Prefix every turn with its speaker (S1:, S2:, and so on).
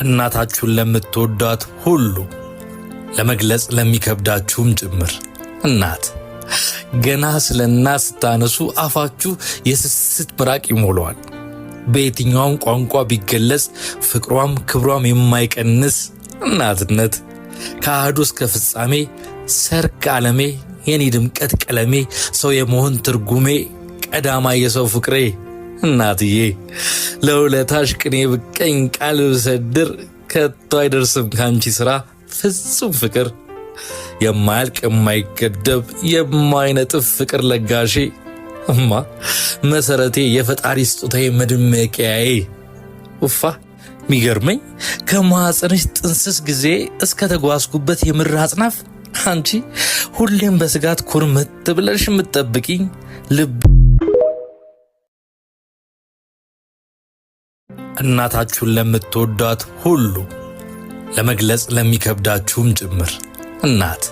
S1: እናታችሁን ለምትወዷት ሁሉ ለመግለጽ ለሚከብዳችሁም ጭምር እናት ገና ስለ እናት ስታነሱ አፋችሁ የስስት ምራቅ ይሞላዋል። በየትኛውም ቋንቋ ቢገለጽ ፍቅሯም ክብሯም የማይቀንስ እናትነት ከአህዱ እስከ ፍጻሜ ሰርክ ዓለሜ የኔ ድምቀት ቀለሜ ሰው የመሆን ትርጉሜ ቀዳማ የሰው ፍቅሬ እናትዬ ለውለታሽ ቅኔ ብቀኝ ቃል ብሰድር ከቶ አይደርስም ካንቺ ሥራ ፍጹም ፍቅር የማያልቅ የማይገደብ የማይነጥፍ ፍቅር ለጋሼ እማ መሰረቴ የፈጣሪ ስጦታዬ መድመቂያዬ ውፋ ሚገርመኝ ከማህፀንሽ ጥንስስ ጊዜ እስከ ተጓዝኩበት የምድር አጽናፍ አንቺ ሁሌም በስጋት ኩርምት ብለሽ የምትጠብቂኝ ልብ እናታችሁን ለምትወዷት ሁሉ ለመግለጽ ለሚከብዳችሁም ጭምር እናት